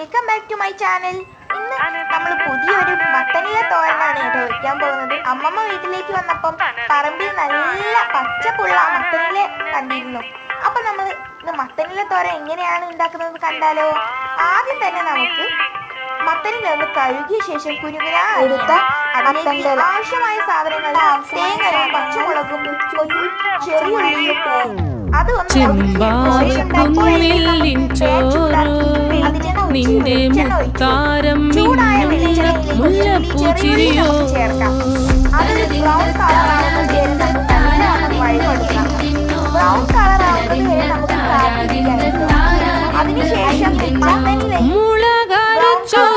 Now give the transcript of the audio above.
Welcome back to my channel. ഇന്ന് നമ്മൾ പുതിയൊരു മത്തനില തോരനാണ് കേട്ടോ വയ്ക്കാൻ പോകുന്നത്. അമ്മമ്മ വീട്ടിലേക്ക് വന്നപ്പം പറമ്പിൽ നല്ല പച്ചപ്പുള്ള മത്തനില കണ്ടിരുന്നു. അപ്പൊ നമ്മൾ ഇന്ന് മത്തനില തോരൻ എങ്ങനെയാണ് ഉണ്ടാക്കുന്നത് കണ്ടാലോ? ആദ്യം തന്നെ നമുക്ക് മത്തനില ഒന്ന് കഴുകിയ ശേഷം കുരുകുര എടുത്ത അതിലേക്ക് ആവശ്യമായ സാധനങ്ങൾ തേങ്ങയും പച്ചമുളകും ഉപ്പും ചെറിയുള്ളിയും നിന്റെ മുത്താരം മുല്ലപ്പൂച്ചിരിയോ അതിനുശേഷം മുളകരച്ചൊരുക്കിയ